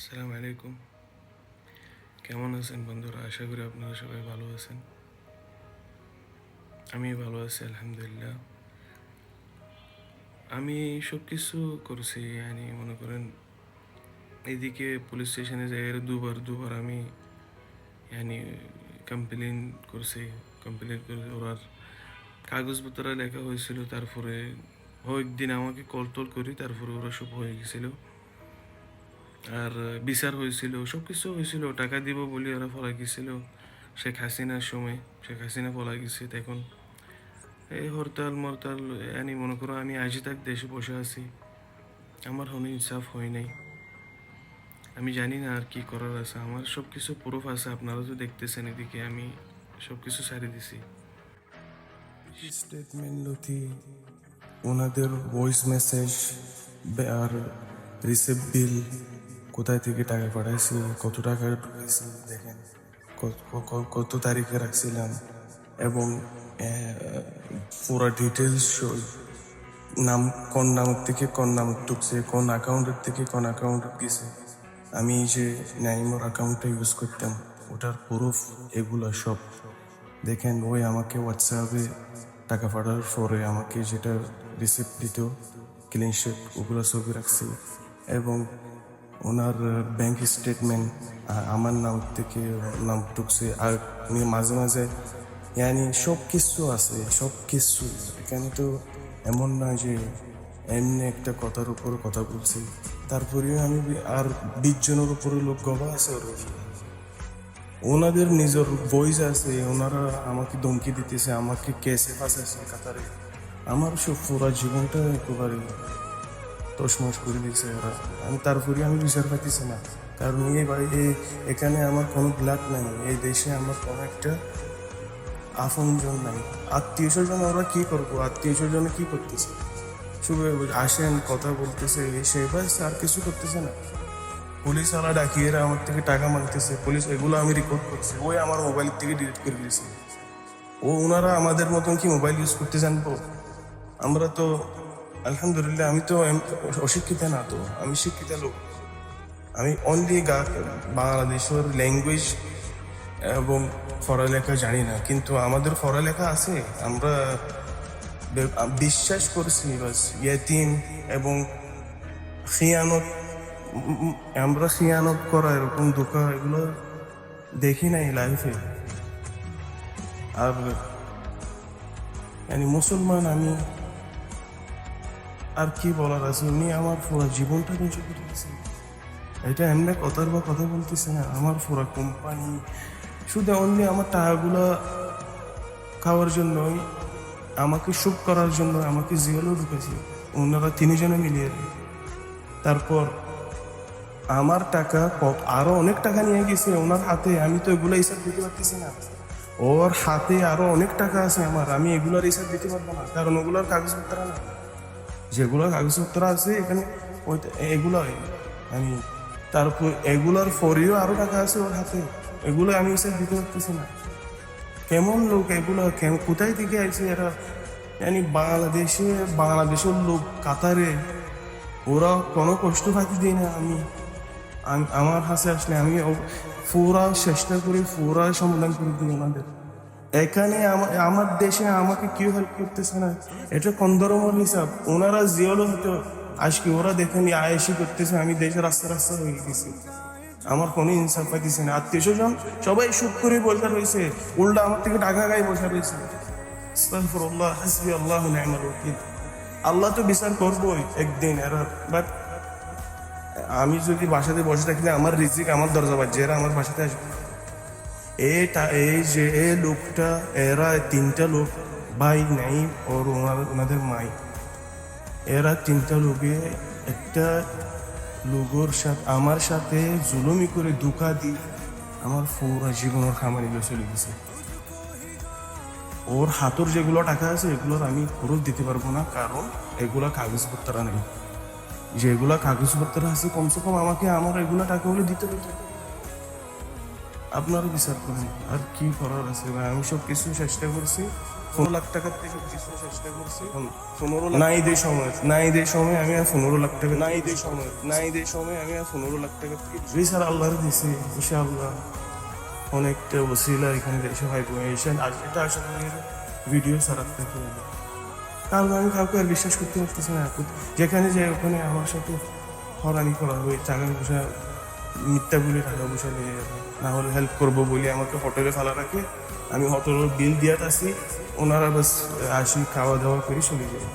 আসসালামু আলাইকুম। কেমন আছেন বন্ধুরা? আশা করি আপনারা সবাই ভালো আছেন। আমি ভালো আছি আলহামদুলিল্লাহ। আমি সব কিছু করছি, মনে করেন এদিকে পুলিশ স্টেশনে যাই দুবার আমি ইয়ানি কমপ্লেন করছি। কমপ্লেন করে ওরার কাগজপত্র লেখা হয়েছিল, তারপরে কয়েকদিন আমাকে কল টল করি, তারপরে ওরা সব হয়ে গেছিল। আর বিচার হয়েছিল, সব কিছু হয়েছিল। টাকা দিব বলে ওরা পলাই গেছিল শেখ হাসিনার সময়। শেখ হাসিনা পলাই গেছে। এখন এই হরতাল মরতাল মনে করো আমি আজই তাক দেশে বসে আছি। আমার কোনো ইনসাফ হয় নাই। আমি জানি না আর কি করার আছে। আমার সব কিছু প্রুফ আছে, আপনারা তো দেখতেছেন। এদিকে আমি সব কিছু ছাড়ি দিছি। স্টেটমেন্ট নথি, ওনাদের ভয়েস মেসেজ আর রিসিপ্ট বিল, কোথায় থেকে টাকা পাঠাইছি, কত টাকা ঢুকাইছি দেখেন, কত তারিখে রাখছিলাম, এবং পুরো ডিটেলস নাম, কোন নামের থেকে কোন নাম ঢুকছে, কোন অ্যাকাউন্টের থেকে কোন অ্যাকাউন্টে গেছে। আমি যে নাইমোর অ্যাকাউন্টটা ইউজ করতাম ওটার প্রুফ এগুলো সব দেখেন। ওই আমাকে হোয়াটসঅ্যাপে টাকা পাঠানোর পরে আমাকে যেটা রিসিপ্ট দিত, ক্লিনশিট, ওগুলো ছবি রাখছি। এবং ওনার ব্যাংক স্টেটমেন্ট আমার নাম থেকে নাম ঢুকছে। আর উনি মাঝে মাঝে সব কিছু আছে, সব কিছু। এখানে তো এমন নয় যে এমনি একটা কথার উপর কথা বলছি। তারপরেও আমি আর 20 জনের উপরে লোক গবা আছে ওর। ওনাদের নিজের ভয়েস আছে, ওনারা আমাকে ধমকি দিতেছে, আমাকে কেসে ফাঁসাইছে কাতারে। আমার সব পুরা জীবনটা একেবারে তসমস করে দিয়েছে ওরা। তারপরে আমি বিচার পাইতেছি না, কারণ এখানে আমার কোনো ব্লাড নাই। এই দেশে আমার কোনো একটা আপনজন নাই, আত্মীয় স্বজন। ওরা কি করবো? আত্মীয় স্বজনে কি করতেছে? শুধু আসেন, কথা বলতেছে, সেই বাস, আর কিছু করতেছে না। পুলিশ ওরা ডাকিয়ে আমার থেকে টাকা মাগতেছে। পুলিশ এগুলো আমি রেকর্ড করছি, ওই আমার মোবাইল থেকে ডিলিট করে দিয়েছে। ওনারা আমাদের মতন কি মোবাইল ইউজ করতে জানবো? আমরা তো আলহামদুলিল্লাহ, আমি তো অশিক্ষিত না, তো আমি শিক্ষিত লোক। আমি অনলি বাংলাদেশের ল্যাঙ্গুয়েজ এবং পড়ালেখা জানি না, কিন্তু আমাদের পড়ালেখা আছে। আমরা বিশ্বাস করছি বাস ইয়াতিম এবং খিয়ানত। আমরা খিয়ানত করা, এরকম ধোঁকা, এগুলো দেখি নাই লাইফে। আর মুসলমান আমি, আর কি বলার আছে? উনি আমার পুরো জীবনটা ধ্বংস করে দিয়েছে। এটা এমনি কথার বা কথা বলতেছে না, আমার পুরো কোম্পানি শুধু অনলি আমার টাকাগুলো খাওয়ার জন্যই, আমাকে শুভ করার জন্য আমাকে জিওলেও ঢুকেছে ওনারা তিনজনে মিলিয়ে। তারপর আমার টাকা আরো অনেক টাকা নিয়ে গেছে ওনার হাতে। আমি তো এগুলো হিসাব দিতে পারতেছি না। ওর হাতে আরো অনেক টাকা আছে আমার, আমি এগুলোর হিসাব দিতে পারবো না, কারণ ওগুলোর কাগজপত্র না। যেগুলো কাগজপত্র আছে এখানে ওই এগুলোই আমি। তারপর এগুলোর ফরিও আরো টাকা আছে ওর হাতে, এগুলো আমি হিসাব দিতে পারতেছি না। কেমন লোক এগুলো? কোথায় থেকে আছে এরা? বাংলাদেশের লোক কাতারে, ওরা কোনো কষ্ট পাইতে দিই না। আমার হাসে আসলে আমি পুরা চেষ্টা করি, পুরা সমাধান করে দিই ওনাদের। এখানে আমার দেশে আমাকে কেউ হেল্প করতেছে না। এটা কোন ধরনের হিসাব? ওনারা জিওলো হতো আজকে, ওরা দেখেনি আয়েসি করতেছে, আমি দেশে রাস্তা রাস্তা হয়ে গেছি। আমার কোনো ইনসাফ পাইতেছে না। আত্মীয় স্বজন সবাই সুখ করে বসে রয়েছে, উল্টা আমার থেকে টাকা গায়ে বসে রয়েছে। আস্তাগফিরুল্লাহ, হাসবি আল্লাহু নি'মাল ওয়াকিল। আল্লাহ তো বিচার করবোই একদিন এরা। বাট আমি যদি বাসাতে বসে থাকলে আমার রিজিক আমার দরজা বাজছে, এরা আমার বাসাতে আসবে। এই যে লোকটা, এরা তিনটা লোক, ভাই নাই ওর, ওনাদের মাই, এরা তিনটা লোকে একটা লোকের সাথে আমার সাথে জুলুমি করে ধোঁকা দিয়ে আমার পুরো জীবনের খামারিগুলো চলে গেছে। ওর হাতের যেগুলো টাকা আছে এগুলোর আমি খরচ দিতে পারবো না, কারণ এগুলো কাগজপত্র নেই। যেগুলো কাগজপত্র আছে কমসে কম আমাকে আমার এগুলো টাকাগুলো দিতে হবে। আপনারা বিচার করেন, আর কি করার আছে ভাই? আমি সব কিছু চেষ্টা করছি, 15 লাখ টাকার থেকে কিছু চেষ্টা করছি। 15 নাই দে সময়, নাই দে সময় আমি আর 15 লাখ টাকা, নাই দে সময়, নাই দে সময় আমি আর 15 লাখ টাকা থেকে স্যার আল্লাহর দিছি ইনশাআল্লাহ। অনেকটা ওসিলা এখানে এসে ভাই বোন এসে এটা আসলে ভিডিও ছাড়াতে থাকে, কারণ আমি কাউকে আর বিশ্বাস করতে পারতেছি না। যেখানে যে ওখানে আমার সাথে হরানি করা হবে, টাকা পয়সা মিথ্যা বলে টাকা পয়সা নিয়ে যাবে, না হলে হেল্প করবো বলে আমাকে হোটেলে ফেলা রাখে। আমি হোটেলের বিল দিয়ে আসি, ওনারা বাস আসি খাওয়া দাওয়া করে চলে যাই।